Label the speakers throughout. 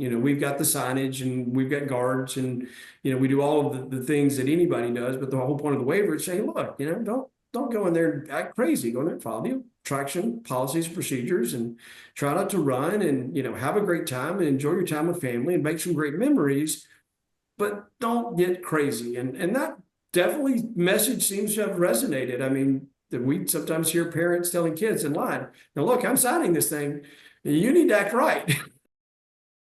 Speaker 1: We've got the signage and we've got guards and, we do all of the things that anybody does. But the whole point of the waiver is say, look, don't go in there and act crazy. Go in there and follow the attraction policies, procedures, and try not to run and, have a great time and enjoy your time with family and make some great memories, but don't get crazy. And that definitely message seems to have resonated. I mean, that we sometimes hear parents telling kids in line, now look, I'm signing this thing. You need to act right.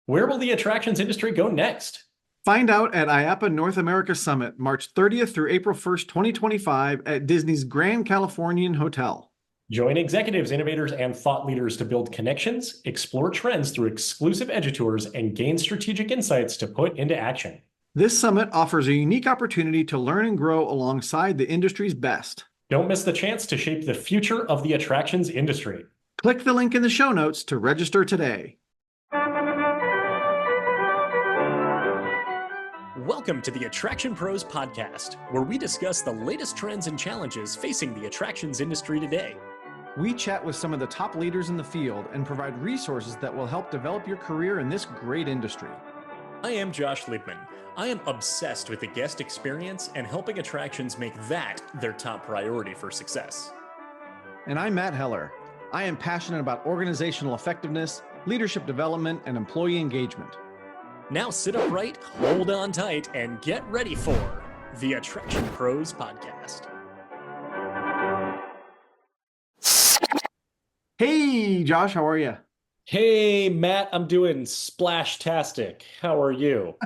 Speaker 2: Where will the attractions industry go next?
Speaker 3: Find out at IAAPA North America Summit, March 30th through April 1st, 2025 at Disney's Grand Californian Hotel.
Speaker 2: Join executives, innovators, and thought leaders to build connections, explore trends through exclusive EDUTours, and gain strategic insights to put into action.
Speaker 3: This summit offers a unique opportunity to learn and grow alongside the industry's best.
Speaker 2: Don't miss the chance to shape the future of the attractions industry.
Speaker 3: Click the link in the show notes to register today.
Speaker 4: Welcome to the Attraction Pros podcast, where we discuss the latest trends and challenges facing the attractions industry today.
Speaker 3: We chat with some of the top leaders in the field and provide resources that will help develop your career in this great industry.
Speaker 4: I am Josh Liebman. I am obsessed with the guest experience and helping attractions make that their top priority for success.
Speaker 3: And I'm Matt Heller. I am passionate about organizational effectiveness, leadership development, and employee engagement.
Speaker 4: Now sit upright, hold on tight, and get ready for the Attraction Pros podcast.
Speaker 3: Hey, Josh, how are you?
Speaker 2: Hey, Matt, I'm doing splash-tastic. How are you?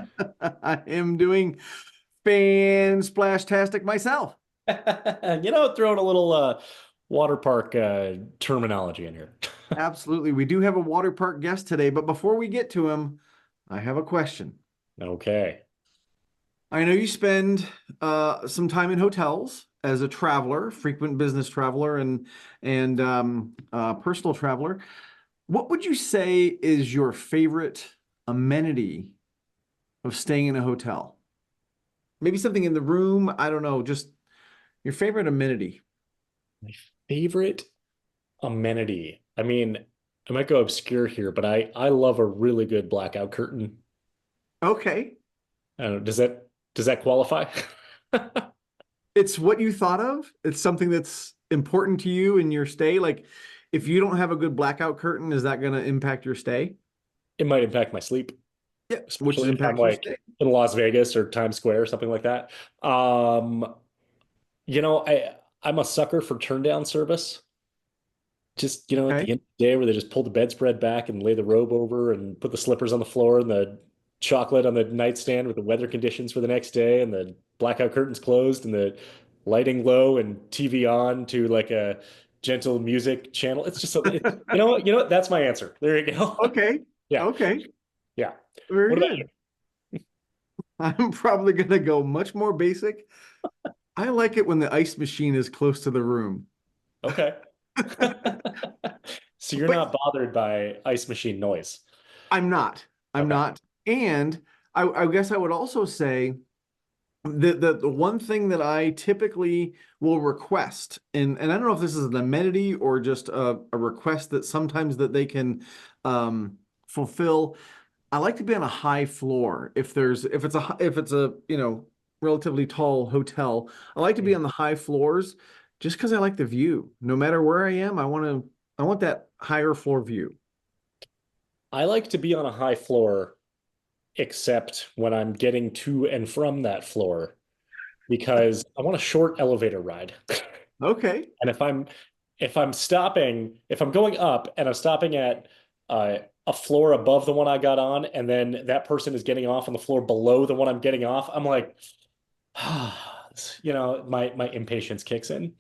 Speaker 3: I am doing fan-splash-tastic myself.
Speaker 2: Throwing a little water park terminology in here.
Speaker 3: Absolutely. We do have a water park guest today, but before we get to him, I have a question.
Speaker 2: Okay.
Speaker 3: I know you spend some time in hotels as a traveler, frequent business traveler and personal traveler. What would you say is your favorite amenity of staying in a hotel? Maybe something in the room. I don't know, just your favorite amenity.
Speaker 2: My favorite amenity. I mean, I might go obscure here, but I love a really good blackout curtain.
Speaker 3: Okay.
Speaker 2: I don't know, does that qualify?
Speaker 3: It's what you thought of. It's something that's important to you in your stay. Like, if you don't have a good blackout curtain, is that going to impact your stay?
Speaker 2: It might impact my sleep.
Speaker 3: Yeah,
Speaker 2: which is impact your stay. In Las Vegas or Times Square or something like that. I'm a sucker for turn down service. Just, at the end of the day where they just pull the bedspread back and lay the robe over and put the slippers on the floor and the chocolate on the nightstand with the weather conditions for the next day and the blackout curtains closed and the lighting low and TV on to like a gentle music channel. It's just, you know what? That's my answer. There you go.
Speaker 3: Okay.
Speaker 2: Yeah.
Speaker 3: Okay.
Speaker 2: Yeah.
Speaker 3: Very
Speaker 2: What about
Speaker 3: good. I'm probably going to go much more basic. I like it when the ice machine is close to the room.
Speaker 2: Okay. So you're not bothered by ice machine noise?
Speaker 3: I'm not. I'm not. And I guess I would also say that the one thing that I typically will request, and I don't know if this is an amenity or just a request that sometimes that they can fulfill. I like to be on a high floor. If it's a relatively tall hotel, I like to be on the high floors just because I like the view. No matter where I am, I want that higher floor view.
Speaker 2: I like to be on a high floor, except when I'm getting to and from that floor, because I want a short elevator ride.
Speaker 3: Okay.
Speaker 2: And if I'm going up and I'm stopping at a floor above the one I got on, and then that person is getting off on the floor below the one I'm getting off, I'm like, my impatience kicks in.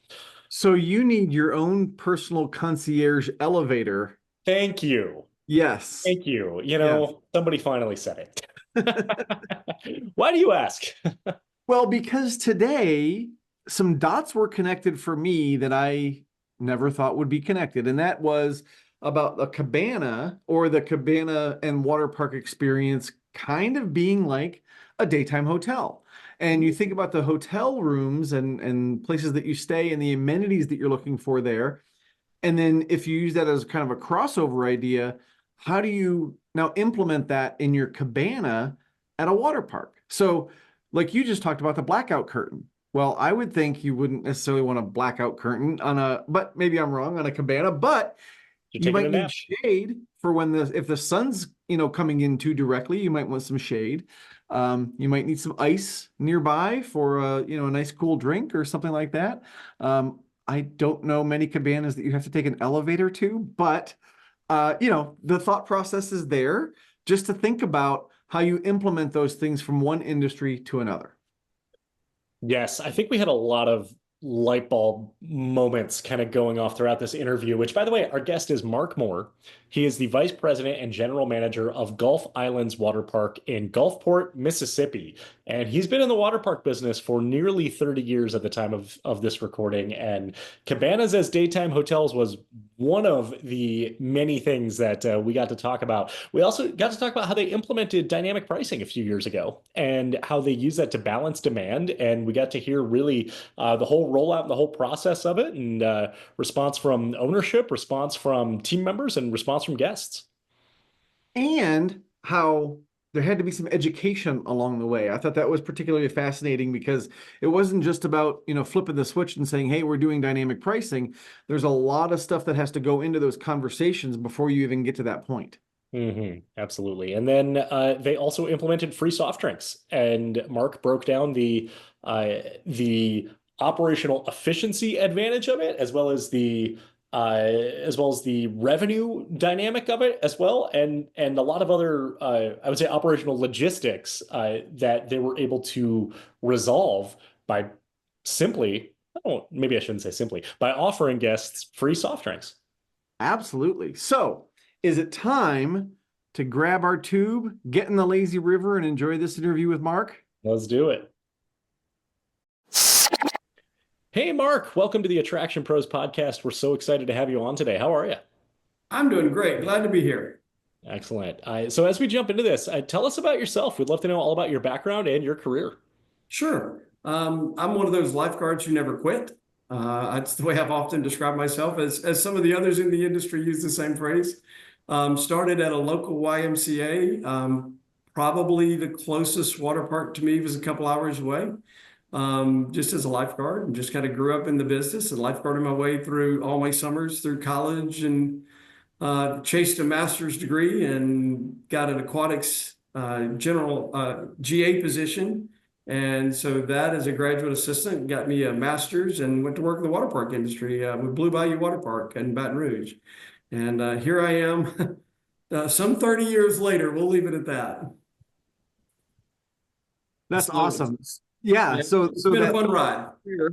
Speaker 3: So you need your own personal concierge elevator.
Speaker 2: Thank you.
Speaker 3: Yes.
Speaker 2: Thank you. Somebody finally said it. Why do you ask?
Speaker 3: Well, because today some dots were connected for me that I never thought would be connected. And that was about the cabana or the cabana and water park experience kind of being like a daytime hotel. And you think about the hotel rooms and places that you stay and the amenities that you're looking for there. And then if you use that as kind of a crossover idea, how do you now implement that in your cabana at a water park. So like you just talked about the blackout curtain. Well, I would think you wouldn't necessarily want a blackout curtain on a, but maybe I'm wrong, on a cabana, but
Speaker 2: You're
Speaker 3: you
Speaker 2: taking a
Speaker 3: might need
Speaker 2: nap.
Speaker 3: shade for when if the sun's, coming in too directly, you might want some shade. You might need some ice nearby for a nice cool drink or something like that. I don't know many cabanas that you have to take an elevator to, but the thought process is there just to think about how you implement those things from one industry to another.
Speaker 2: Yes, I think we had a lot of light bulb moments kind of going off throughout this interview, which, by the way, our guest is Mark Moore. He is the vice president and general manager of Gulf Islands Water Park in Gulfport, Mississippi. And he's been in the water park business for nearly 30 years at the time of this recording. And cabanas as daytime hotels was one of the many things that we got to talk about. We also got to talk about how they implemented dynamic pricing a few years ago and how they use that to balance demand. And we got to hear really the whole rollout and the whole process of it, and response from ownership, response from team members, and response from guests.
Speaker 3: And how there had to be some education along the way. I thought that was particularly fascinating because it wasn't just about, flipping the switch and saying, hey, we're doing dynamic pricing. There's a lot of stuff that has to go into those conversations before you even get to that point.
Speaker 2: Absolutely. And then they also implemented free soft drinks. And Mark broke down the operational efficiency advantage of it, as well as the revenue dynamic of it as well, and a lot of other I would say operational logistics that they were able to resolve by simply, maybe I shouldn't say simply, by offering guests free soft drinks.
Speaker 3: Absolutely. So is it time to grab our tube, get in the lazy river, and enjoy this interview with Mark?
Speaker 2: Let's do it. Hey, Mark, welcome to the Attraction Pros podcast. We're so excited to have you on today. How are you?
Speaker 1: I'm doing great. Glad to be here.
Speaker 2: Excellent. So as we jump into this, tell us about yourself. We'd love to know all about your background and your career.
Speaker 1: Sure. I'm one of those lifeguards who never quit. That's the way I've often described myself, as some of the others in the industry use the same phrase. Started at a local YMCA. Probably the closest water park to me was a couple hours away. Just as a lifeguard, and just kind of grew up in the business and lifeguarded my way through all my summers through college, and chased a master's degree and got an aquatics general GA position. And so that, as a graduate assistant, got me a master's and went to work in the water park industry with Blue Bayou Water Park in Baton Rouge. And here I am some 30 years later. We'll leave it at that.
Speaker 3: That's
Speaker 1: So-
Speaker 3: awesome. Yeah, so
Speaker 1: it's been a fun ride.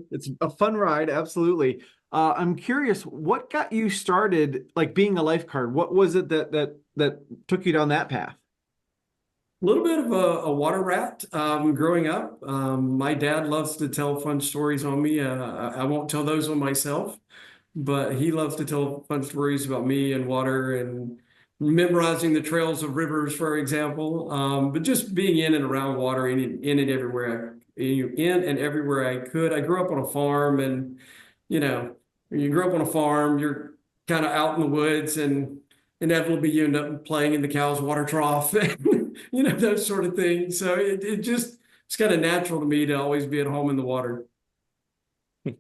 Speaker 3: It's a fun ride, absolutely. I'm curious, what got you started, like being a lifeguard? What was it that took you down that path?
Speaker 1: A little bit of a water rat growing up. My dad loves to tell fun stories on me. I won't tell those on myself, but he loves to tell fun stories about me and water and memorizing the trails of rivers, for example. But just being in and around water, in and everywhere I could. I grew up on a farm, and when you grow up on a farm, you're kind of out in the woods, and inevitably you end up playing in the cow's water trough, and those sort of things. So it's kind of natural to me to always be at home in the water.
Speaker 2: And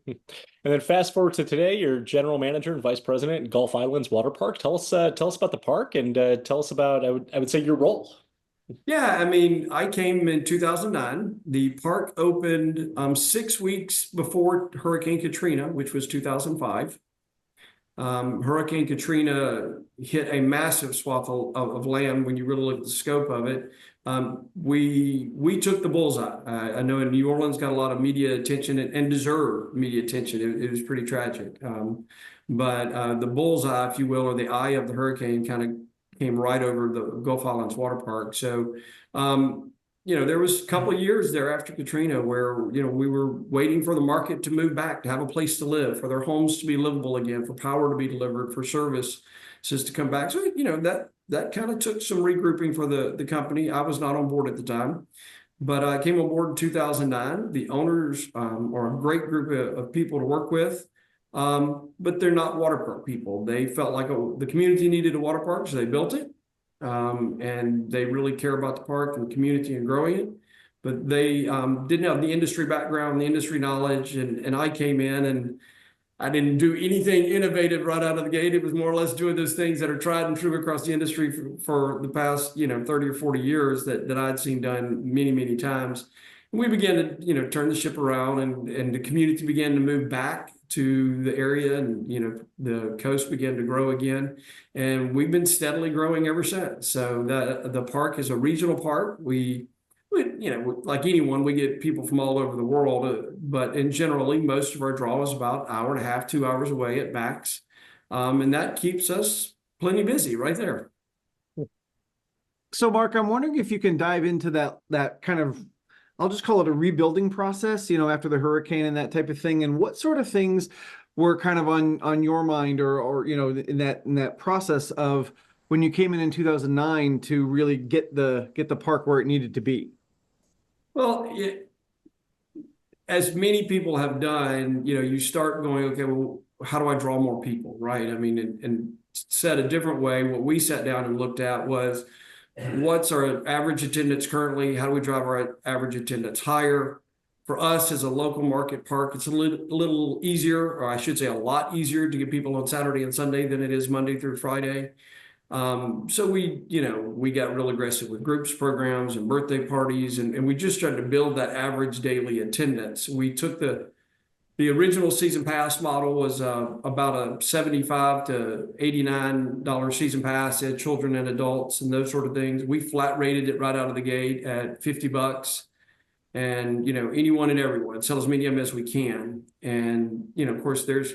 Speaker 2: then fast forward to today, you're general manager and vice president at Gulf Islands Water Park. Tell us about the park, and tell us about, I would say, your role.
Speaker 1: Yeah, I mean, I came in 2009. The park opened 6 weeks before Hurricane Katrina, which was 2005. Hurricane Katrina hit a massive swath of land when you really look at the scope of it. We took the bullseye. I know in New Orleans got a lot of media attention and deserved media attention. It was pretty tragic. But the bullseye, if you will, or the eye of the hurricane kind of came right over the Gulf Islands Water Park. So, there was a couple of years there after Katrina where, we were waiting for the market to move back, to have a place to live, for their homes to be livable again, for power to be delivered, for services to come back. So, that kind of took some regrouping for the company. I was not on board at the time, but I came on board in 2009. The owners are a great group of people to work with. But they're not water park people. They felt like the community needed a water park, so they built it. and they really care about the park and the community and growing it. But they didn't have the industry background, the industry knowledge, and I came in and I didn't do anything innovative right out of the gate. It was more or less doing those things that are tried and true across the industry for the past, 30 or 40 years that I'd seen done many, many times. And we began to, turn the ship around, and the community began to move back to the area, and, the coast began to grow again. And we've been steadily growing ever since. So the park is a regional park. We like anyone, we get people from all over the world, but in generally, most of our draw is about an hour and a half, 2 hours away at max. And that keeps us plenty busy right there.
Speaker 3: So Mark, I'm wondering if you can dive into that kind of, I'll just call it a rebuilding process, after the hurricane and that type of thing. And what sort of things were kind of on your mind or in that process of when you came in 2009 to really get the park where it needed to be?
Speaker 1: Well, as many people have done, you start going, okay, well, how do I draw more people, right? I mean, and said a different way, what we sat down and looked at was, what's our average attendance currently? How do we drive our average attendance higher? For us as a local market park, it's a little easier, or I should say a lot easier to get people on Saturday and Sunday than it is Monday through Friday. So we got real aggressive with groups programs and birthday parties, and we just tried to build that average daily attendance. We took the original season pass model was about a $75 to $89 season pass at children and adults and those sort of things. We flat rated it right out of the gate at $50, and anyone and everyone, sell as many of them as we can. And of course, there's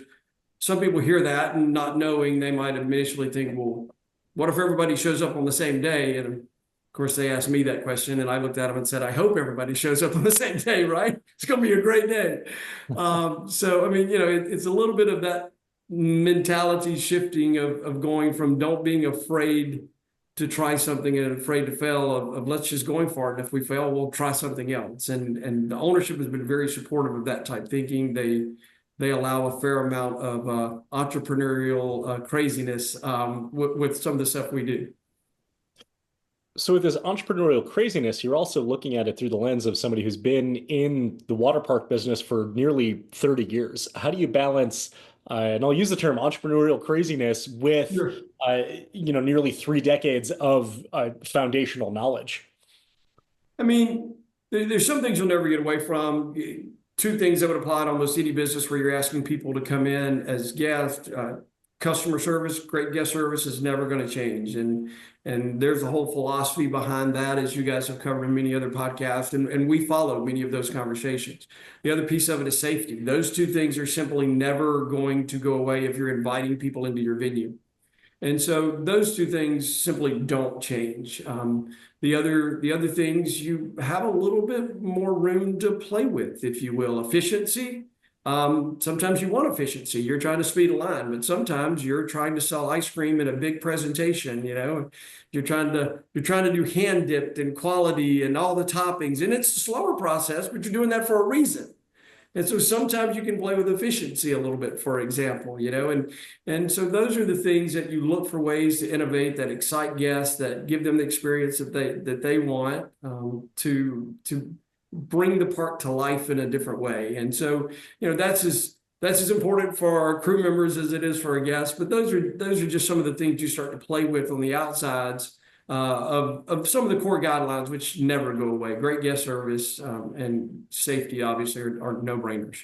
Speaker 1: some people hear that and not knowing, they might initially think, well, what if everybody shows up on the same day? And of course, they asked me that question, and I looked at them and said, I hope everybody shows up on the same day, right? It's going to be a great day. So, I mean, it's a little bit of that mentality shifting of going from don't being afraid to try something and afraid to fail of let's just going for it. And if we fail, we'll try something else. And the ownership has been very supportive of that type thinking. They allow a fair amount of entrepreneurial craziness with some of the stuff we do.
Speaker 2: So with this entrepreneurial craziness, you're also looking at it through the lens of somebody who's been in the water park business for nearly 30 years. How do you balance, and I'll use the term entrepreneurial craziness with,
Speaker 1: Sure.
Speaker 2: Nearly 3 decades of foundational knowledge?
Speaker 1: I mean, there's some things you'll never get away from. 2 things that would apply to almost any business where you're asking people to come in as guests. Customer service, great guest service is never going to change. And there's a whole philosophy behind that, as you guys have covered in many other podcasts, and we follow many of those conversations. The other piece of it is safety. Those 2 things are simply never going to go away if you're inviting people into your venue. And so those 2 things simply don't change. The other things, you have a little bit more room to play with, if you will. Efficiency. Sometimes you want efficiency. You're trying to speed a line, but sometimes you're trying to sell ice cream in a big presentation. You're trying to do hand dipped and quality and all the toppings, and it's a slower process, but you're doing that for a reason. And so sometimes you can play with efficiency a little bit, for example, and so those are the things that you look for ways to innovate that excite guests, that give them the experience that they want, to bring the park to life in a different way. And so, that's as important for our crew members as it is for our guests. But those are just some of the things you start to play with on the outsides of some of the core guidelines, which never go away. Great guest service and safety, obviously, are no-brainers.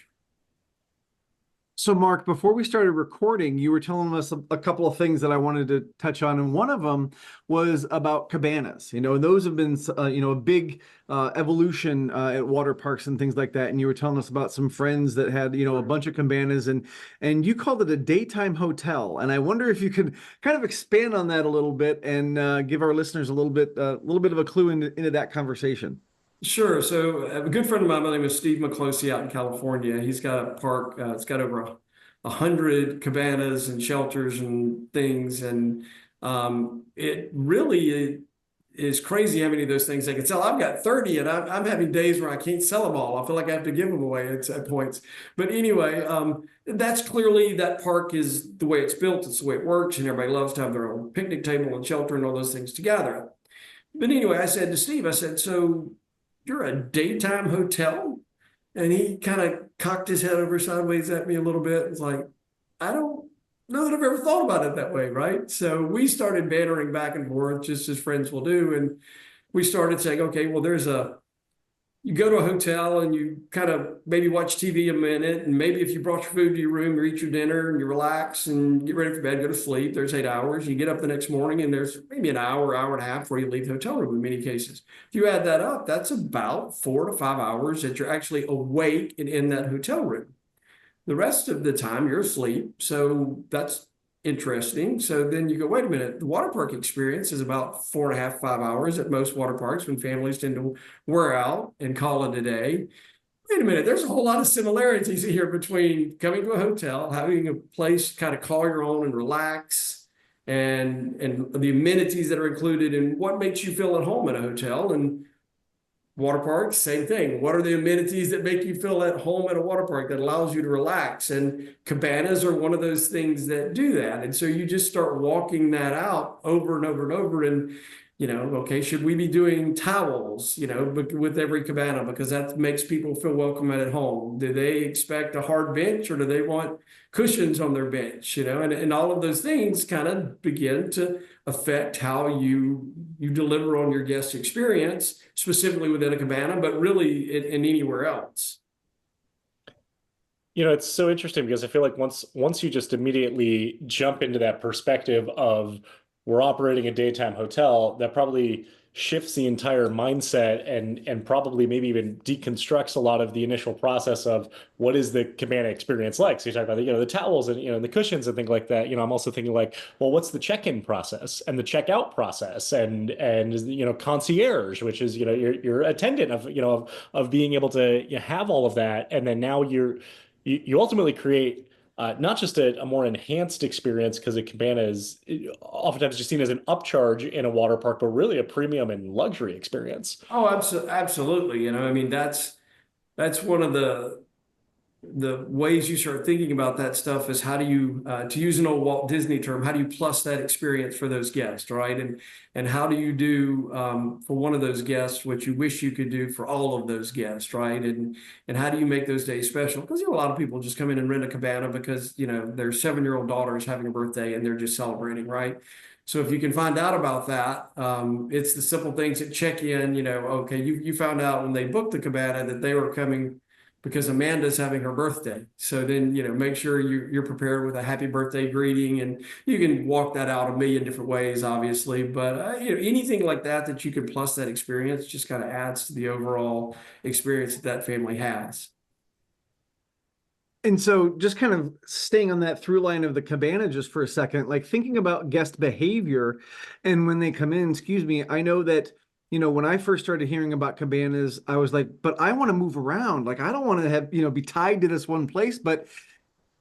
Speaker 3: So Mark, before we started recording, you were telling us a couple of things that I wanted to touch on. And one of them was about cabanas. Those have been, a big evolution at water parks and things like that. And you were telling us about some friends that had, a bunch of cabanas, and you called it a daytime hotel. And I wonder if you could kind of expand on that a little bit and give our listeners a little bit of a clue into that conversation.
Speaker 1: Sure. So a good friend of mine by the name is Steve McClosey out in California. He's got a park. It's got over 100 cabanas and shelters and things. And it really is crazy how many of those things they can sell. I've got 30 and I'm having days where I can't sell them all. I feel like I have to give them away at points. But anyway, that's clearly, that park is the way it's built. It's the way it works. And everybody loves to have their own picnic table and shelter and all those things together. But anyway, I said to Steve, I said, so you're a daytime hotel? And he kind of cocked his head over sideways at me a little bit. It's like, I don't know that I've ever thought about it that way, right? So we started bantering back and forth, just as friends will do. And we started saying, okay, well, you go to a hotel and you kind of maybe watch TV a minute. And maybe if you brought your food to your room, you eat your dinner and you relax and get ready for bed, go to sleep. There's 8 hours. You get up the next morning and there's maybe an hour, hour and a half before you leave the hotel room in many cases. If you add that up, that's about 4 to 5 hours that you're actually awake and in that hotel room. The rest of the time you're asleep. So that's interesting. So then you go, wait a minute, the water park experience is about 4.5, 5 hours at most water parks when families tend to wear out and call it a day. Wait a minute, there's a whole lot of similarities here between coming to a hotel, having a place kind of call your own and relax, and the amenities that are included and what makes you feel at home in a hotel. And water parks, same thing. What are the amenities that make you feel at home at a water park that allows you to relax? And cabanas are one of those things that do that. And so you just start walking that out over and over and over. And, okay, should we be doing towels, with every cabana because that makes people feel welcome at home? Do they expect a hard bench or do they want cushions on their bench, and all of those things kind of begin to affect how you deliver on your guest experience, specifically within a cabana, but really in anywhere else.
Speaker 2: It's so interesting because I feel like once you just immediately jump into that perspective of we're operating a daytime hotel, that probably shifts the entire mindset and probably maybe even deconstructs a lot of the initial process of what is the cabana experience like. So you talk about the towels and the cushions and things like that. I'm also thinking like, well, what's the check-in process and the checkout process and concierge, which is your attendant of being able to have all of that, and then now you ultimately create not just a more enhanced experience, because a cabana is oftentimes just seen as an upcharge in a water park, but really a premium and luxury experience.
Speaker 1: Oh, absolutely. That's one of the ways you start thinking about that stuff is how do you, to use an old Walt Disney term, how do you plus that experience for those guests, right? And how do you do for one of those guests what you wish you could do for all of those guests, right? And how do you make those days special? Because a lot of people just come in and rent a cabana because their 7-year-old daughter is having a birthday and they're just celebrating, right? So if you can find out about that, it's the simple things that check in. Okay, you found out when they booked the cabana that they were coming because Amanda's having her birthday. So then, make sure you're prepared with a happy birthday greeting, and you can walk that out a million different ways, obviously. But, anything like that you can plus that experience just kind of adds to the overall experience that family has.
Speaker 3: And so just kind of staying on that through line of the cabana just for a second, like thinking about guest behavior and when they come in, I know that when I first started hearing about cabanas, I was like, but I want to move around. Like, I don't want to have, be tied to this one place. But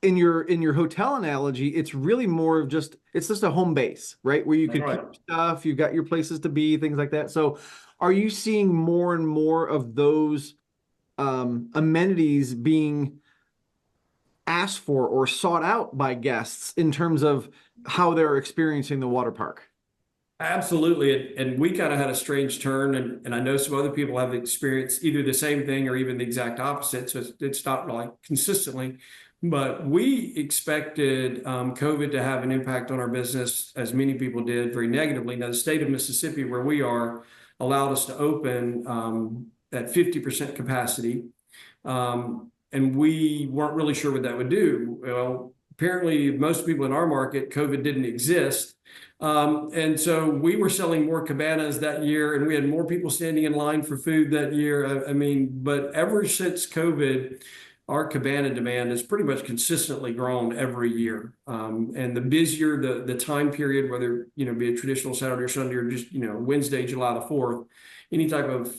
Speaker 3: in your hotel analogy, it's really more of it's just a home base, right? Where you can keep stuff, you've got your places to be, things like that. So are you seeing more and more of those amenities being asked for or sought out by guests in terms of how they're experiencing the water park?
Speaker 1: Absolutely. And we kind of had a strange turn, and I know some other people have experienced either the same thing or even the exact opposite. So it's not like consistently, but we expected COVID to have an impact on our business, as many people did, very negatively. Now, the state of Mississippi, where we are, allowed us to open at 50% capacity. And we weren't really sure what that would do. Well, apparently most people in our market, COVID didn't exist. And so we were selling more cabanas that year, and we had more people standing in line for food that year. But ever since COVID, our cabana demand has pretty much consistently grown every year. And the busier the time period, whether, be a traditional Saturday or Sunday or just, Wednesday, July the 4th, any type of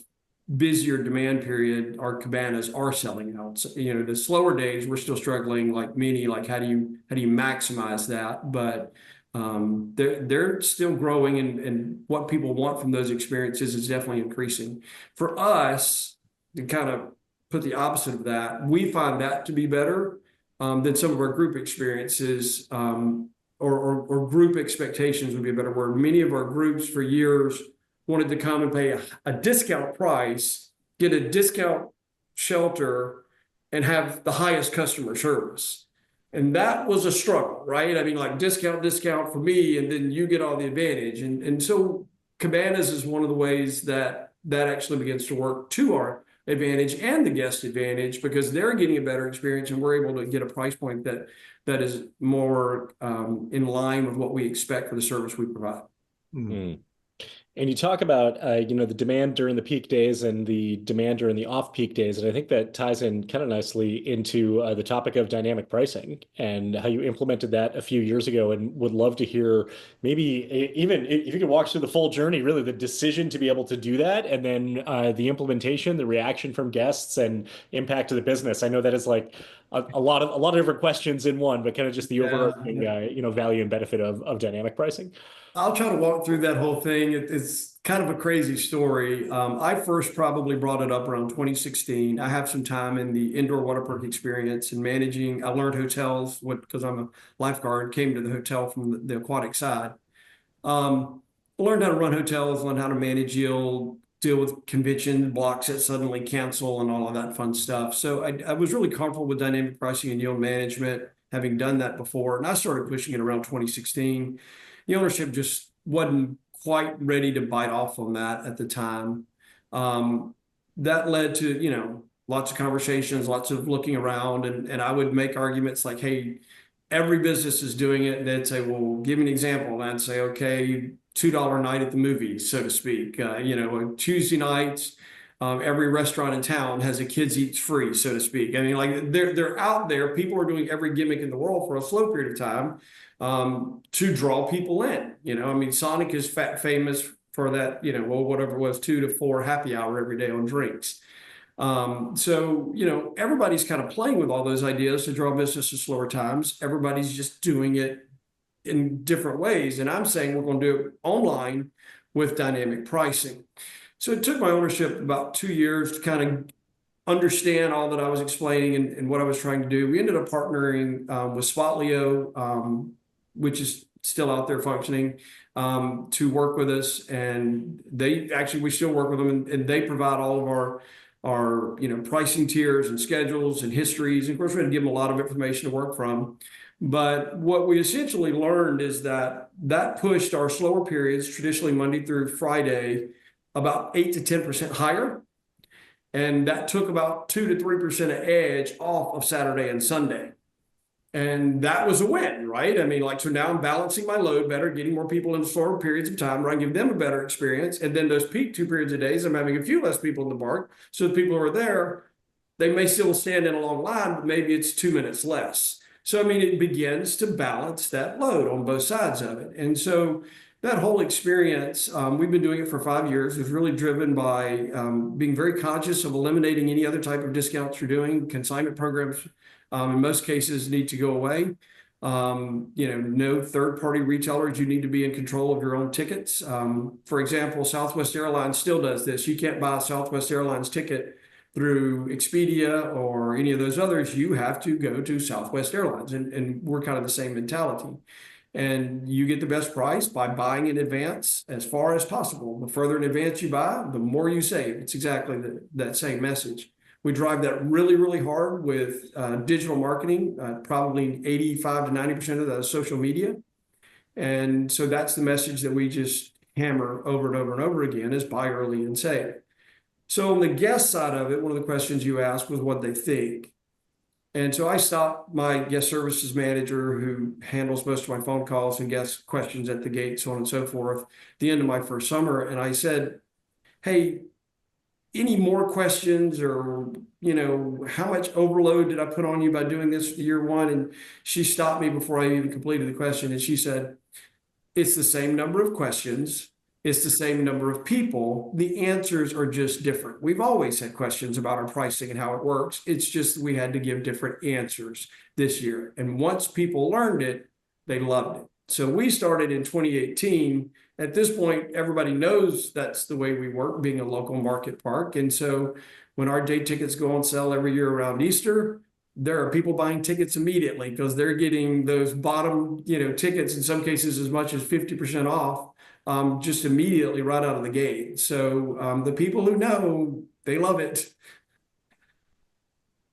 Speaker 1: busier demand period, our cabanas are selling out. So, the slower days, we're still struggling like many, like how do you maximize that? But They're still growing, and what people want from those experiences is definitely increasing. For us, to kind of put the opposite of that, we find that to be better than some of our group experiences, or group expectations would be a better word. Many of our groups for years wanted to come and pay a discount price, get a discount shelter, and have the highest customer service. And that was a struggle, right? I mean, like discount for me, and then you get all the advantage. And so cabanas is one of the ways that actually begins to work to our advantage and the guest advantage, because they're getting a better experience, and we're able to get a price point that is more in line with what we expect for the service we provide.
Speaker 2: Mm. And you talk about, the demand during the peak days and the demand during the off-peak days. And I think that ties in kind of nicely into the topic of dynamic pricing and how you implemented that a few years ago, and would love to hear maybe even if you could walk through the full journey, really the decision to be able to do that, and then the implementation, the reaction from guests, and impact to the business. I know that is like a lot of different questions in one, but kind of just the overarching, value and benefit of dynamic pricing.
Speaker 1: I'll try to walk through that whole thing. It's kind of a crazy story. I first probably brought it up around 2016. I have some time in the indoor water park experience and managing. I learned hotels because I'm a lifeguard, came to the hotel from the aquatic side. Learned how to run hotels, learned how to manage yield, deal with convention blocks that suddenly cancel, and all of that fun stuff. So I was really comfortable with dynamic pricing and yield management, having done that before. And I started pushing it around 2016. The ownership just wasn't quite ready to bite off on that at the time. That led to, lots of conversations, lots of looking around, and I would make arguments like, hey, every business is doing it. And they'd say, well, give me an example. And I'd say, okay, $2 night at the movies, so to speak. Tuesday nights, every restaurant in town has a kids eats free, so to speak. I mean, like they're out there. People are doing every gimmick in the world for a slow period of time to draw people in. Sonic is famous for that, whatever it was, 2 to 4 happy hour every day on drinks. So everybody's kind of playing with all those ideas to draw business to slower times. Everybody's just doing it in different ways. And I'm saying we're going to do it online with dynamic pricing. So it took my ownership about 2 years to kind of understand all that I was explaining and what I was trying to do. We ended up partnering with Spotlio, which is still out there functioning, to work with us. And we still work with them, and they provide all of our pricing tiers and schedules and histories. And of course, we had to give them a lot of information to work from. But what we essentially learned is that pushed our slower periods, traditionally Monday through Friday, about 8 to 10% higher. And that took about 2 to 3% of edge off of Saturday and Sunday. And that was a win, right? So now I'm balancing my load better, getting more people in slower periods of time where I give them a better experience. And then those peak 2 periods of days, I'm having a few less people in the park. So the people who are there, they may still stand in a long line, but maybe it's 2 minutes less. So, it begins to balance that load on both sides of it. And so that whole experience, we've been doing it for 5 years. It's really driven by being very conscious of eliminating any other type of discounts you're doing. Consignment programs, in most cases, need to go away. No third-party retailers. You need to be in control of your own tickets. For example, Southwest Airlines still does this. You can't buy a Southwest Airlines ticket through Expedia or any of those others. You have to go to Southwest Airlines, and we're kind of the same mentality. And you get the best price by buying in advance as far as possible. The further in advance you buy, the more you save. It's exactly that same message. We drive that really, really hard with digital marketing. Probably 85 to 90% of that is social media. And so that's the message that we just hammer over and over and over again, is buy early and save. So on the guest side of it, one of the questions you asked was what they think. And so I stopped my guest services manager, who handles most of my phone calls and guest questions at the gate, so on and so forth, at the end of my first summer. And I said, hey, any more questions, or, how much overload did I put on you by doing this year one? And she stopped me before I even completed the question. And she said, it's the same number of questions. It's the same number of people. The answers are just different. We've always had questions about our pricing and how it works. It's just we had to give different answers this year. And once people learned it, they loved it. So we started in 2018. At this point, everybody knows that's the way we work, being a local market park. And so when our day tickets go on sale every year around Easter, there are people buying tickets immediately because they're getting those bottom, tickets, in some cases as much as 50% off, just immediately right out of the gate. So the people who know, they love it.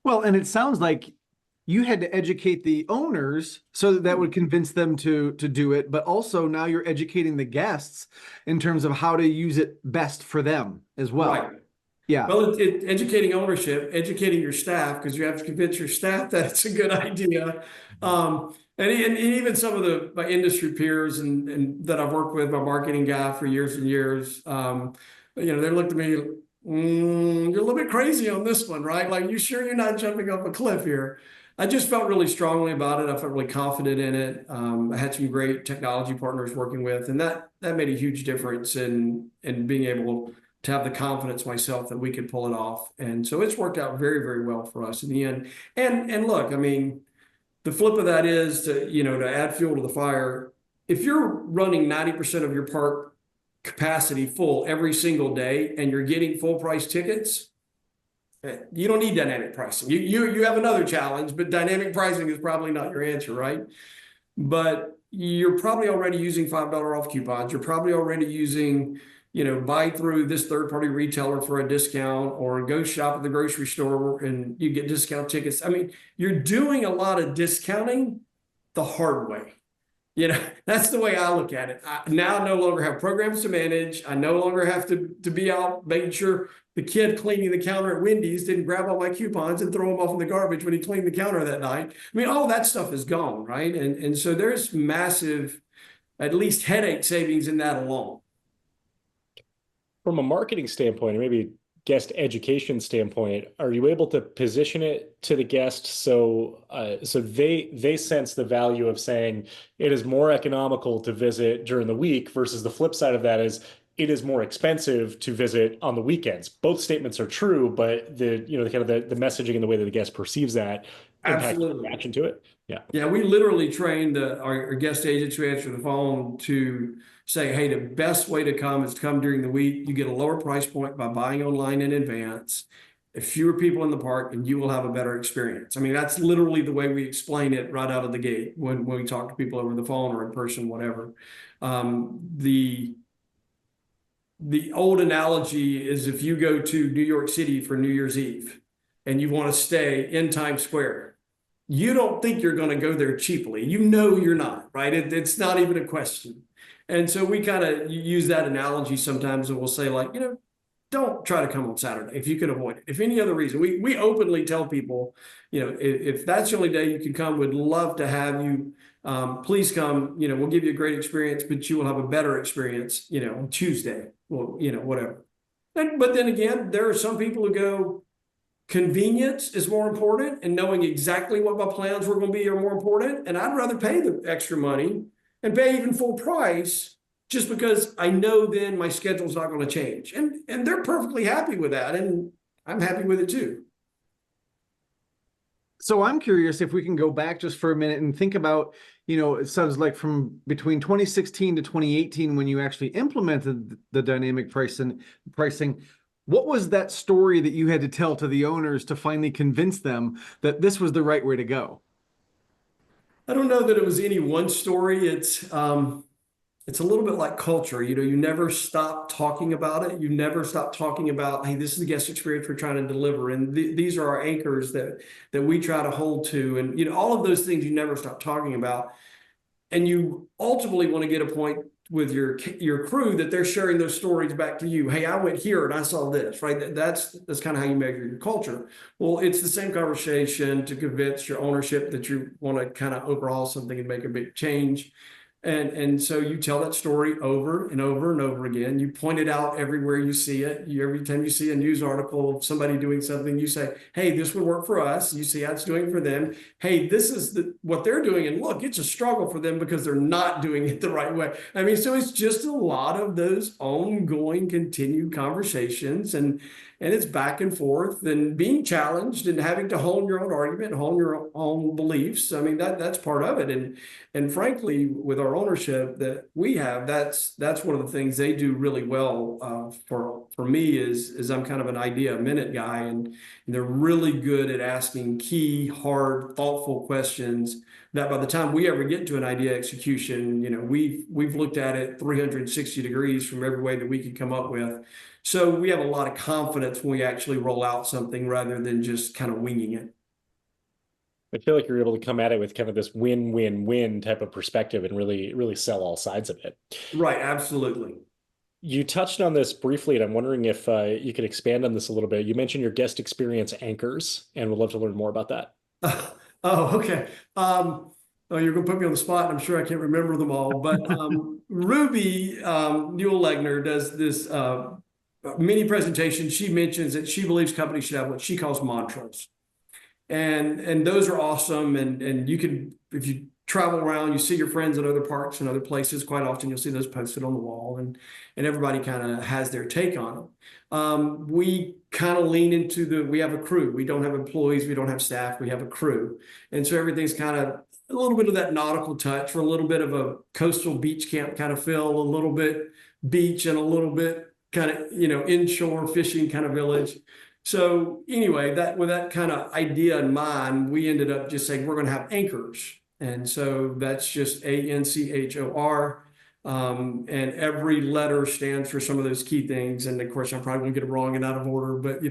Speaker 3: Well, and it sounds like you had to educate the owners so that would convince them to do it, but also now you're educating the guests in terms of how to use it best for them as well.
Speaker 1: Right.
Speaker 3: Yeah.
Speaker 1: Well, educating ownership, educating your staff, because you have to convince your staff that it's a good idea. And even some of my industry peers and that I've worked with, my marketing guy for years and years, they looked at me, you're a little bit crazy on this one, right? Like, you sure you're not jumping off a cliff here? I just felt really strongly about it. I felt really confident in it. I had some great technology partners working with, and that made a huge difference in being able to have the confidence myself that we could pull it off. And so it's worked out very, very well for us in the end. And look, I mean, the flip of that is to add fuel to the fire. If you're running 90% of your park capacity full every single day and you're getting full price tickets, you don't need dynamic pricing. You have another challenge, but dynamic pricing is probably not your answer, right? But you're probably already using $5 off coupons. You're probably already using, buy through this third-party retailer for a discount, or go shop at the grocery store and you get discount tickets. I mean, you're doing a lot of discounting the hard way. That's the way I look at it. I now no longer have programs to manage. I no longer have to be out making sure the kid cleaning the counter at Wendy's didn't grab all my coupons and throw them off in the garbage when he cleaned the counter that night. I mean, all that stuff is gone, right? And so there's massive, at least headache savings in that alone.
Speaker 2: From a marketing standpoint, or maybe guest education standpoint, are you able to position it to the guest so they sense the value of saying it is more economical to visit during the week versus the flip side of that is it is more expensive to visit on the weekends? Both statements are true, but the messaging and the way that the guest perceives that impacts the reaction to it.
Speaker 1: Yeah, we literally trained our guest agents who answer the phone to say, hey, the best way to come is to come during the week. You get a lower price point by buying online in advance, fewer people in the park, and you will have a better experience. I mean, that's literally the way we explain it right out of the gate when we talk to people over the phone or in person, whatever. The old analogy is if you go to New York City for New Year's Eve and you want to stay in Times Square, you don't think you're going to go there cheaply. You're not, right? It's not even a question. And so we kind of use that analogy sometimes, and we'll say, like, don't try to come on Saturday if you can avoid it. If any other reason, we openly tell people, if that's the only day you can come, we'd love to have you. Please come. We'll give you a great experience, but you will have a better experience, on Tuesday. Well, whatever. But then again, there are some people who go, convenience is more important, and knowing exactly what my plans were going to be are more important. And I'd rather pay the extra money and pay even full price just because I know then my schedule's not going to change. And they're perfectly happy with that. And I'm happy with it too.
Speaker 3: So I'm curious if we can go back just for a minute and think about, it sounds like from between 2016 to 2018, when you actually implemented the dynamic pricing, what was that story that you had to tell to the owners to finally convince them that this was the right way to go?
Speaker 1: I don't know that it was any one story. It's a little bit like culture. You never stop talking about it. You never stop talking about, hey, this is the guest experience we're trying to deliver. And these are our anchors that we try to hold to. And, all of those things you never stop talking about. And you ultimately want to get a point with your crew that they're sharing those stories back to you. Hey, I went here and I saw this, right? That's kind of how you measure your culture. Well, it's the same conversation to convince your ownership that you want to kind of overhaul something and make a big change. And so you tell that story over and over and over again. You point it out everywhere you see it. Every time you see a news article of somebody doing something, you say, hey, this would work for us. You see how it's doing for them. Hey, this is what they're doing. And look, it's a struggle for them because they're not doing it the right way. I mean, so it's just a lot of those ongoing, continued conversations. And it's back and forth and being challenged and having to hone your own argument, hone your own beliefs. I mean, that's part of it. And frankly, with our our ownership that we have, that's one of the things they do really well. For me is I'm kind of an idea a minute guy, and they're really good at asking key, hard, thoughtful questions that by the time we ever get to an idea execution, we've looked at it 360 degrees from every way that we could come up with. So we have a lot of confidence when we actually roll out something rather than just kind of winging it.
Speaker 2: I feel like you're able to come at it with kind of this win-win-win type of perspective and really sell all sides of it.
Speaker 1: Right, absolutely.
Speaker 2: You touched on this briefly, and I'm wondering if you could expand on this a little bit. You mentioned your guest experience anchors, and would love to learn more about that.
Speaker 1: Oh, okay. You're going to put me on the spot. I'm sure I can't remember them all, but Ruby Newell-Legner does this mini presentation. She mentions that she believes companies should have what she calls mantras. And those are awesome. And you can, if you travel around, you see your friends at other parks and other places, quite often you'll see those posted on the wall, and everybody kind of has their take on them. We kind of lean into we have a crew. We don't have employees, we don't have staff, we have a crew. And so everything's kind of a little bit of that nautical touch, for a little bit of a coastal beach camp kind of feel, a little bit beach and a little bit kind of, inshore fishing kind of village. So anyway, with that kind of idea in mind, we ended up just saying we're going to have anchors. And so that's just ANCHOR. And every letter stands for some of those key things. And of course, I'm probably going to get it wrong and out of order, but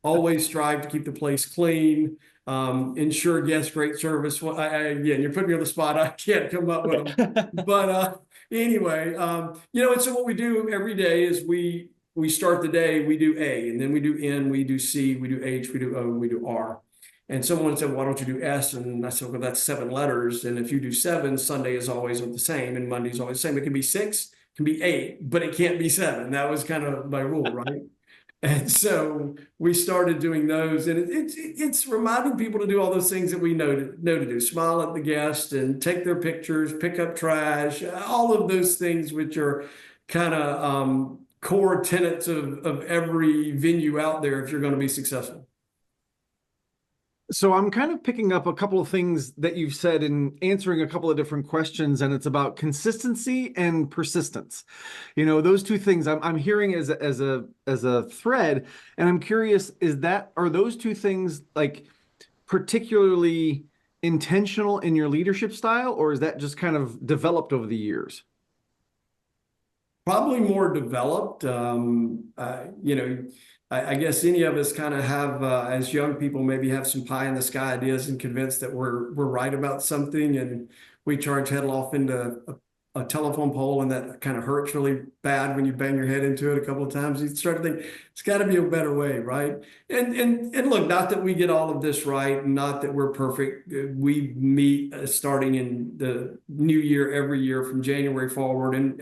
Speaker 1: always strive to keep the place clean, ensure guests great service. Well, again, you're putting me on the spot. I can't come up with them. But anyway, and so what we do every day is we start the day, we do A, and then we do N, we do C, we do H, we do O, and we do R. And someone said, why don't you do S? And I said, well, that's 7 letters. And if you do 7, Sunday is always the same, and Monday is always the same. It can be 6, it can be 8, but it can't be 7. That was kind of my rule, right? And so we started doing those, and it's reminding people to do all those things that we know to do. Smile at the guest and take their pictures, pick up trash, all of those things which are kind of core tenets of every venue out there if you're going to be successful.
Speaker 3: So I'm kind of picking up a couple of things that you've said in answering a couple of different questions, and it's about consistency and persistence. Those two things I'm hearing as a thread, and I'm curious, are those two things like particularly intentional in your leadership style, or is that just kind of developed over the years?
Speaker 1: Probably more developed. I guess any of us kind of have, as young people, maybe have some pie in the sky ideas and convinced that we're right about something, and we charge head off into a telephone pole, and that kind of hurts really bad when you bang your head into it a couple of times. You start to think it's got to be a better way, right? And look, not that we get all of this right, not that we're perfect. We meet starting in the new year every year from January forward, and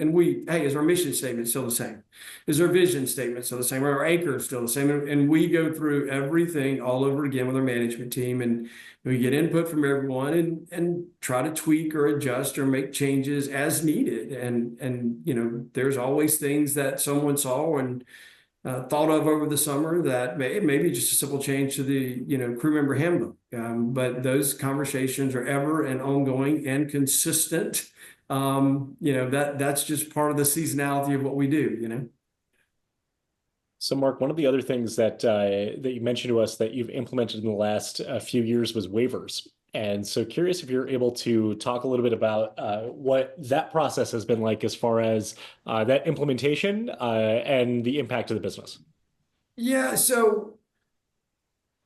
Speaker 1: is our mission statement still the same? Is our vision statement still the same? Are our anchors still the same? And we go through everything all over again with our management team, and we get input from everyone and try to tweak or adjust or make changes as needed. And there's always things that someone saw and thought of over the summer that maybe just a simple change to the crew member handbook. But those conversations are ever and ongoing and consistent. That's just part of the seasonality of what we do.
Speaker 2: So, Mark, one of the other things that you mentioned to us that you've implemented in the last few years was waivers. And so curious if you're able to talk a little bit about what that process has been like as far as that implementation and the impact to the business.
Speaker 1: Yeah, so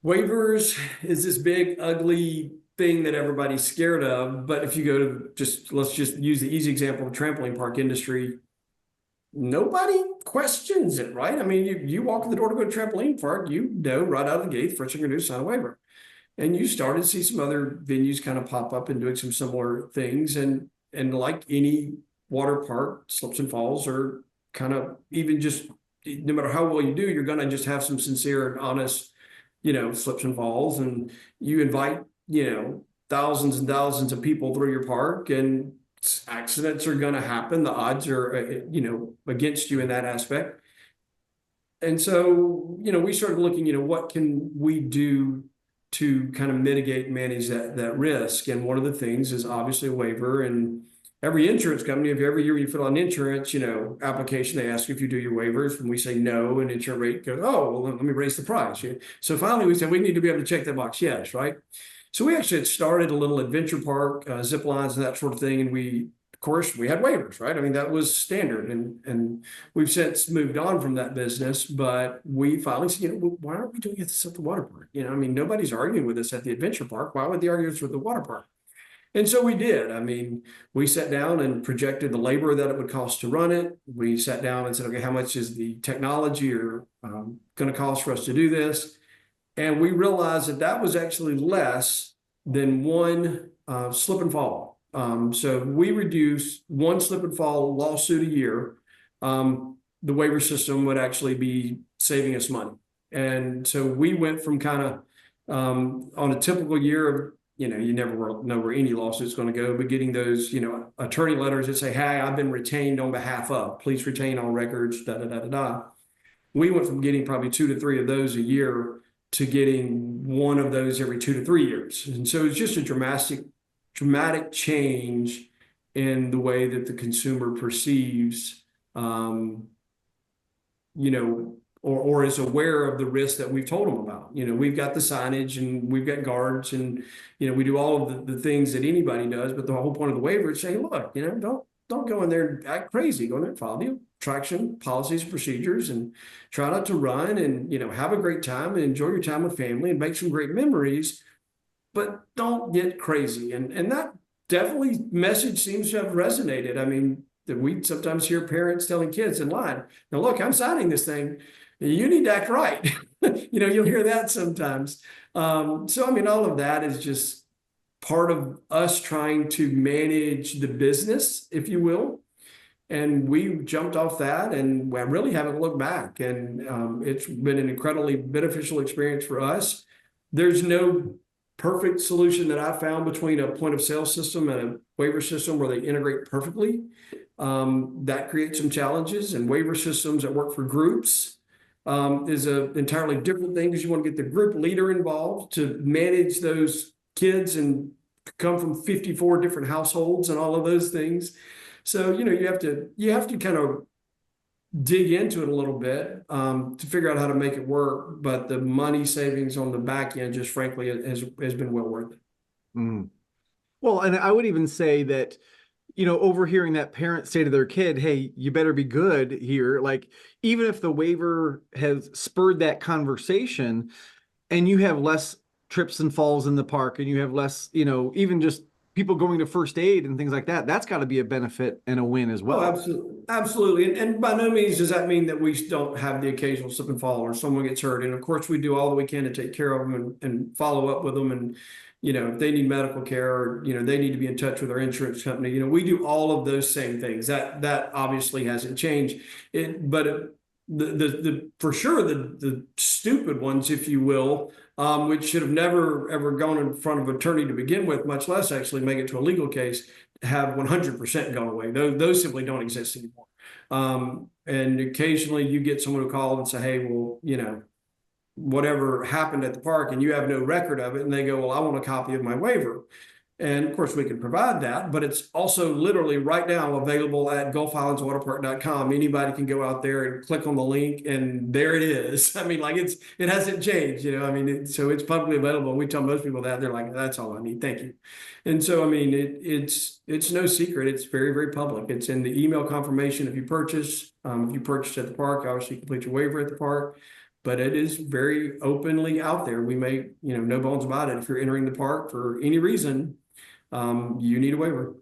Speaker 1: waivers is this big, ugly thing that everybody's scared of. But if you go to let's just use the easy example of the trampoline park industry, nobody questions it, right? I mean, you walk in the door to go to trampoline park, right out of the gate, first thing you're going to do is sign a waiver. And you started to see some other venues kind of pop up and doing some similar things. And like any water park, slips and falls are kind of even just, no matter how well you do, you're going to just have some sincere and honest, slips and falls. And you invite, thousands and thousands of people through your park, and accidents are going to happen. The odds are, against you in that aspect. And so, we started looking, what can we do to kind of mitigate and manage that risk? And one of the things is obviously a waiver. And every insurance company, if every year you fill out an insurance, application, they ask you if you do your waivers, and we say no, and insurance rate goes, oh, well, let me raise the price. So finally we said, we need to be able to check that box. Yes. Right. So we actually had started a little adventure park, zip lines and that sort of thing. And of course, we had waivers, right? I mean, that was standard. And we've since moved on from that business, but we finally said, why aren't we doing this at the water park? I mean, nobody's arguing with us at the adventure park. Why would they argue with the water park? And so we did. I mean, we sat down and projected the labor that it would cost to run it. We sat down and said, okay, how much is the technology going to cost for us to do this? And we realized that was actually less than one slip and fall. So we reduce one slip and fall lawsuit a year. The waiver system would actually be saving us money. And so we went from kind of on a typical year of, you never know where any lawsuit's going to go, but getting those, attorney letters that say, hey, I've been retained on behalf of, please retain all records, da, da, da, da, da. We went from getting probably 2 to 3 of those a year to getting one of those every 2 to 3 years. And so it's just a dramatic change in the way that the consumer perceives, or is aware of the risk that we've told them about. We've got the signage and we've got guards and, we do all of the things that anybody does, but the whole point of the waiver is saying, look, don't go in there and act crazy. Go in there and follow the attraction policies, procedures, and try not to run and, have a great time and enjoy your time with family and make some great memories, but don't get crazy. And that definitely message seems to have resonated. I mean, that we sometimes hear parents telling kids in line, now look, I'm signing this thing. You need to act right. You'll hear that sometimes. So, I mean, all of that is just part of us trying to manage the business, if you will. And we jumped off that and we really haven't looked back. And it's been an incredibly beneficial experience for us. There's no perfect solution that I found between a point of sale system and a waiver system where they integrate perfectly. That creates some challenges, and waiver systems that work for groups is an entirely different thing because you want to get the group leader involved to manage those kids and come from 54 different households and all of those things. So, you have to kind of dig into it a little bit to figure out how to make it work. But the money savings on the back end, just frankly, has been well worth it.
Speaker 3: Mm. Well, and I would even say that, overhearing that parent say to their kid, hey, you better be good here. Like, even if the waiver has spurred that conversation and you have less trips and falls in the park and you have less, even just people going to first aid and things like that, that's got to be a benefit and a win as well.
Speaker 1: Oh, absolutely. Absolutely. And by no means does that mean that we don't have the occasional slip and fall or someone gets hurt. And of course, we do all that we can to take care of them and follow up with them. And, if they need medical care or, they need to be in touch with our insurance company, we do all of those same things. That obviously hasn't changed. For sure, the stupid ones, if you will, which should have never ever gone in front of an attorney to begin with, much less actually make it to a legal case, have 100% gone away. Those simply don't exist anymore. And occasionally you get someone who calls and say, hey, well, whatever happened at the park and you have no record of it. And they go, well, I want a copy of my waiver. And of course we can provide that, but it's also literally right now available at GulfIslandsWaterpark.com. Anybody can go out there and click on the link and there it is. I mean, like it hasn't changed, so it's publicly available. We tell most people that, they're like, that's all I need. Thank you. And so, I mean, it's no secret. It's very, very public. It's in the email confirmation if you purchase. If you purchase at the park, obviously complete your waiver at the park. But it is very openly out there. We make, no bones about it. If you're entering the park for any reason, you need a waiver.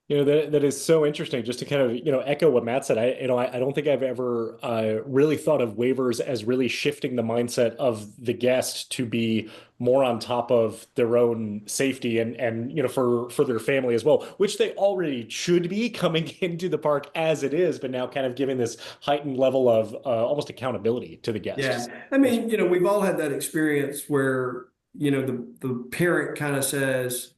Speaker 2: That is so interesting. Just to kind of, echo what Matt said. I don't think I've ever really thought of waivers as really shifting the mindset of the guest to be more on top of their own safety and for their family as well, which they already should be coming into the park as it is, but now kind of giving this heightened level of almost accountability to the guests.
Speaker 1: Yeah, I mean, we've all had that experience where the parent kind of says,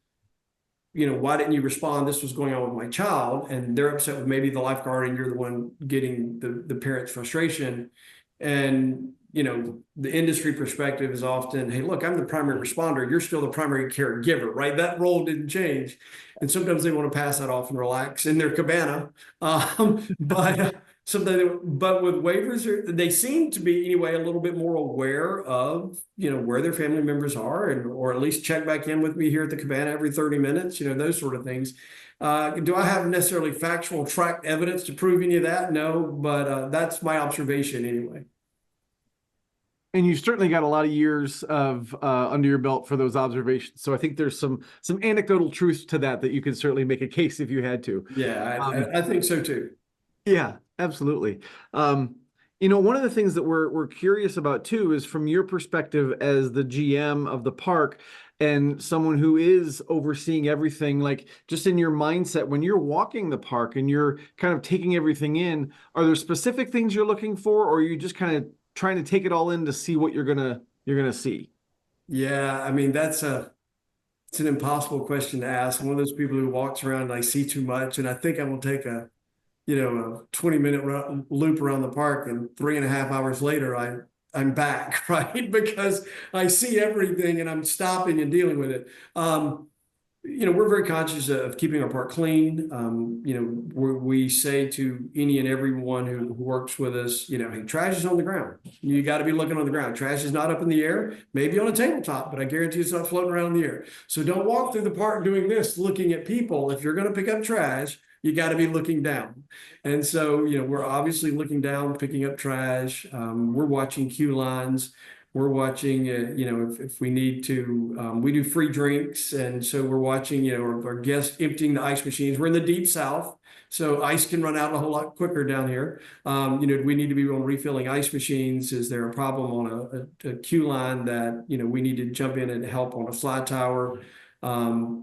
Speaker 1: why didn't you respond? This was going on with my child, and they're upset with maybe the lifeguard, and you're the one getting the parent's frustration. And the industry perspective is often, hey, look, I'm the primary responder. You're still the primary caregiver, right? That role didn't change. And sometimes they want to pass that off and relax in their cabana. But but with waivers, they seem to be anyway a little bit more aware of, where their family members are, or at least check back in with me here at the cabana every 30 minutes, those sort of things. Do I have necessarily factual track evidence to prove any of that? No, but that's my observation anyway.
Speaker 3: And you've certainly got a lot of years of under your belt for those observations. So I think there's some anecdotal truth to that you could certainly make a case if you had to.
Speaker 1: Yeah, I think so too.
Speaker 3: Yeah, absolutely. One of the things that we're curious about too is from your perspective as the GM of the park and someone who is overseeing everything, like just in your mindset when you're walking the park and you're kind of taking everything in, are there specific things you're looking for, or are you just kind of trying to take it all in to see what you're gonna see?
Speaker 1: Yeah, I mean, it's an impossible question to ask. I'm one of those people who walks around and I see too much, and I think I will take a 20-minute loop around the park, and 3.5 hours later I'm back, right? Because I see everything and I'm stopping and dealing with it. We're very conscious of keeping our park clean. We say to any and everyone who works with us, hey, trash is on the ground. You got to be looking on the ground. Trash is not up in the air, maybe on a tabletop, but I guarantee it's not floating around in the air. So don't walk through the park doing this, looking at people. If you're going to pick up trash, you got to be looking down. And so, we're obviously looking down, picking up trash. We're watching queue lines. We're watching, if we need to, we do free drinks. And so we're watching, our guests emptying the ice machines. We're in the deep South, so ice can run out a whole lot quicker down here. Do we need to be on refilling ice machines? Is there a problem on a queue line that, we need to jump in and help on a slide tower?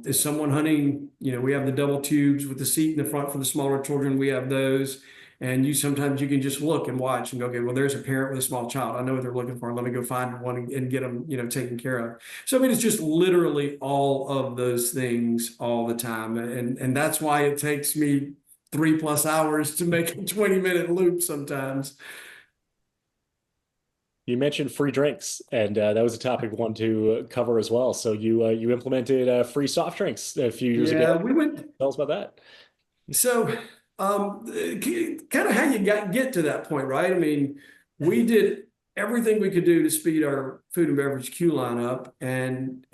Speaker 1: Is someone hunting? We have the double tubes with the seat in the front for the smaller children. We have those. And sometimes you can just look and watch and go, okay, well, there's a parent with a small child. I know what they're looking for. Let me go find one and get them, taken care of. So, I mean, it's just literally all of those things all the time. And that's why it takes me 3+ hours to make a 20-minute loop sometimes.
Speaker 2: You mentioned free drinks, and that was a topic we wanted to cover as well. So you implemented free soft drinks a few years ago.
Speaker 1: We went.
Speaker 2: Tell us about that.
Speaker 1: So, kind of how you get to that point, right? I mean, we did everything we could do to speed our food and beverage queue line up, and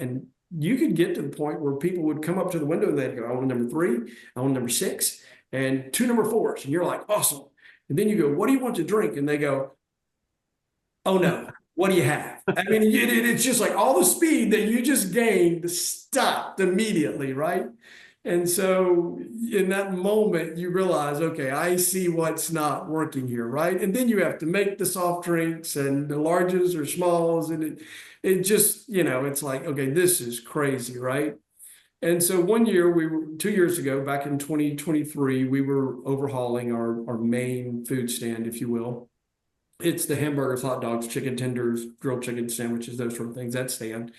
Speaker 1: you could get to the point where people would come up to the window and they'd go, I want number 3, I want number 6, and 2 number 4s, and you're like, awesome. And then you go, what do you want to drink? And they go, oh no, what do you have? I mean, it's just like all the speed that you just gained stopped immediately, right? And so in that moment, you realize, okay, I see what's not working here, right? And then you have to make the soft drinks and the larges or smalls, and it just, it's like, okay, this is crazy, right? And so 2 years ago, back in 2023, we were overhauling our main food stand, if you will. It's the hamburgers, hot dogs, chicken tenders, grilled chicken sandwiches, those sort of things, that stand.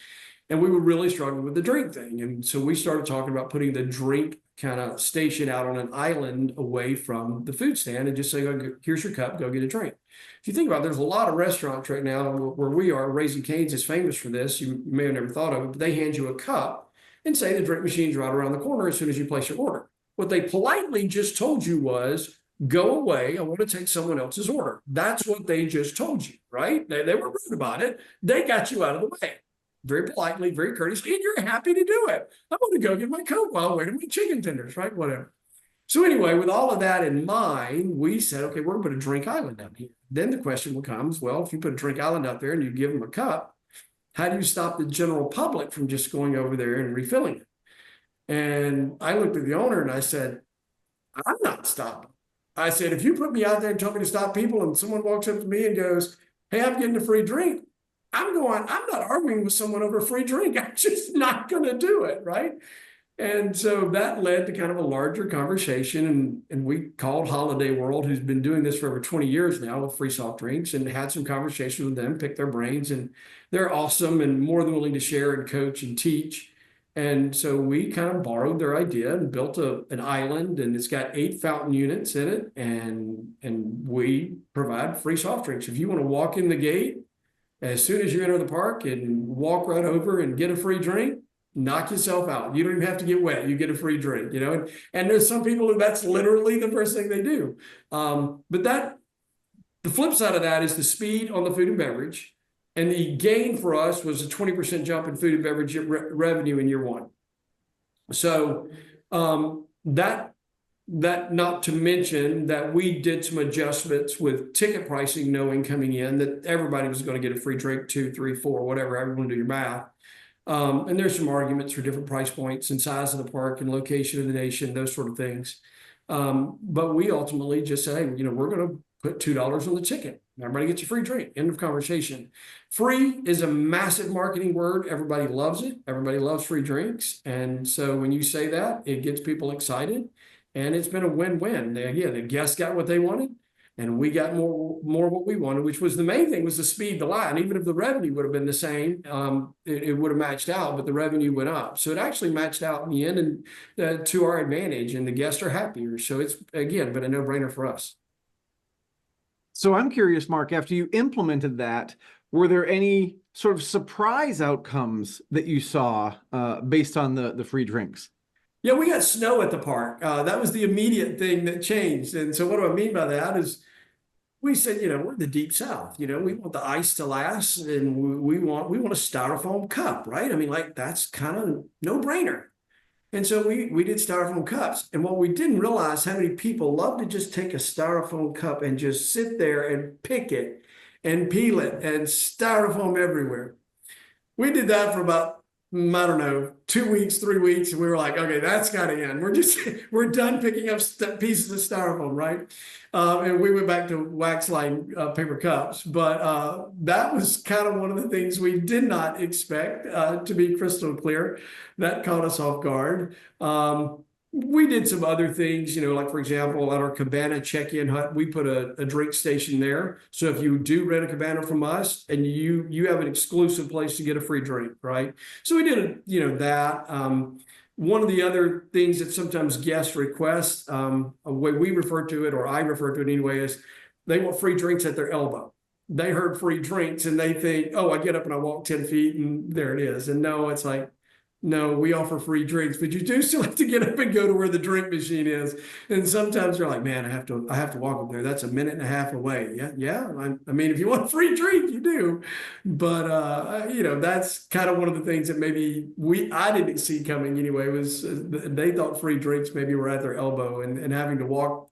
Speaker 1: And we were really struggling with the drink thing. And so we started talking about putting the drink kind of station out on an island away from the food stand and just say, oh, here's your cup, go get a drink. If you think about it, there's a lot of restaurants right now where we are. Raising Cane's is famous for this. You may have never thought of it, but they hand you a cup and say the drink machine's right around the corner as soon as you place your order. What they politely just told you was, go away, I want to take someone else's order. That's what they just told you, right? They were rude about it. They got you out of the way. Very politely, very courteously, and you're happy to do it. I want to go get my Coke while waiting for my chicken tenders, right? Whatever. So anyway, with all of that in mind, we said, okay, we're going to put a drink island out here. Then the question becomes, well, if you put a drink island out there and you give them a cup, how do you stop the general public from just going over there and refilling it? And I looked at the owner and I said, I'm not stopping. I said, if you put me out there and tell me to stop people and someone walks up to me and goes, hey, I'm getting a free drink, I'm not arguing with someone over a free drink. I'm just not going to do it, right? And so that led to kind of a larger conversation. And we called Holiday World, who's been doing this for over 20 years now with free soft drinks, and had some conversations with them, picked their brains. And they're awesome and more than willing to share and coach and teach. And so we kind of borrowed their idea and built an island, and it's got 8 fountain units in it. And we provide free soft drinks. If you want to walk in the gate, As soon as you enter the park and walk right over and get a free drink, knock yourself out. You don't even have to get wet. You get a free drink, you know, and there's some people who that's literally the first thing they do. But the flip side of that is the speed on the food and beverage. And the gain for us was a 20% jump in food and beverage revenue in year one. So that not to mention that we did some adjustments with ticket pricing, knowing coming in that everybody was going to get a free drink, 2, 3, 4, whatever, everyone do your math. And there's some arguments for different price points and size of the park and location of the nation, those sort of things. But we ultimately just say, you know, we're going to put $2 on the ticket. Everybody gets a free drink. End of conversation. Free is a massive marketing word. Everybody loves it. Everybody loves free drinks. And so when you say that, it gets people excited. And it's been a win-win. Again, the guests got what they wanted, and we got more what we wanted, which was the main thing, was the speed, the line. Even if the revenue would have been the same, it would have matched out, but the revenue went up. So it actually matched out in the end and to our advantage, and the guests are happier. So it's, again, been a no-brainer for us.
Speaker 3: So I'm curious, Mark, after you implemented that, were there any sort of surprise outcomes that you saw based on the free drinks?
Speaker 1: Yeah, we got snow at the park. That was the immediate thing that changed. And so what do I mean by that is we said, you know, we're in the deep South, you know, we want the ice to last, and we want a styrofoam cup, right? I mean, like, that's kind of no brainer. And so we did styrofoam cups. And what we didn't realize, how many people love to just take a styrofoam cup and just sit there and pick it and peel it and styrofoam everywhere. We did that for about, I don't know, 2 weeks, 3 weeks. And we were like, okay, that's got to end. We're done picking up pieces of styrofoam, right? And we went back to wax line paper cups. But that was kind of one of the things we did not expect, to be crystal clear. That caught us off guard. We did some other things, you know, like, for example, at our cabana check-in hut, we put a drink station there. So if you do rent a cabana from us, and you have an exclusive place to get a free drink, right? So we did, you know, that. One of the other things that sometimes guests request, a way we refer to it, or I refer to it anyway, is they want free drinks at their elbow. They heard free drinks and they think, oh, I get up and I walk 10 feet and there it is. And no, it's like, no, we offer free drinks, but you do still have to get up and go to where the drink machine is. And sometimes they're like, man, I have to walk up there. That's 1.5 minutes away. Yeah. I mean, if you want a free drink, you do. But you know, that's kind of one of the things that maybe I didn't see coming anyway, was they thought free drinks maybe were at their elbow, and having to walk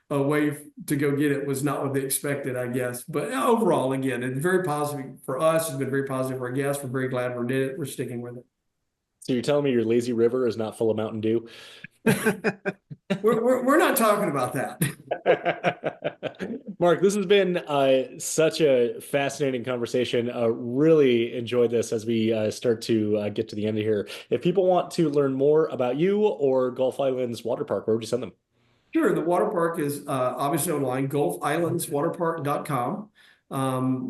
Speaker 1: away to go get it was not what they expected, I guess. But overall, again, it's very positive for us. It's been very positive for our guests. We're very glad we did it. We're sticking with it.
Speaker 2: So you're telling me your lazy river is not full of Mountain Dew?
Speaker 1: we're not talking about that.
Speaker 2: Mark, this has been such a fascinating conversation. Really enjoyed this as we start to get to the end of here. If people want to learn more about you or Gulf Islands Waterpark, where would you send them?
Speaker 1: Sure. The water park is obviously online, GulfIslandsWaterpark.com.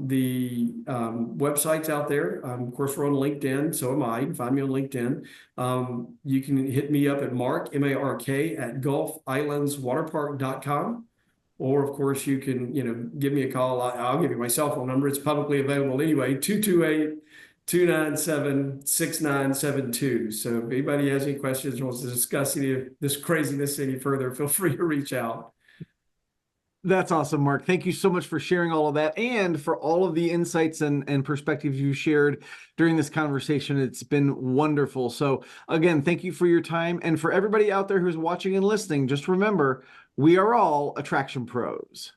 Speaker 1: The website's out there. Of course, we're on LinkedIn, so am I. You can find me on LinkedIn. You can hit me up at Mark, M-A-R-K, at GulfIslandsWaterpark.com. Or, of course, you can, you know, give me a call. I'll give you my cell phone number. It's publicly available anyway, 228-297-6972. So if anybody has any questions or wants to discuss any of this craziness any further, feel free to reach out.
Speaker 3: That's awesome, Mark. Thank you so much for sharing all of that, and for all of the insights and perspectives you shared during this conversation. It's been wonderful. So again, thank you for your time. And for everybody out there who's watching and listening, just remember, we are all attraction pros.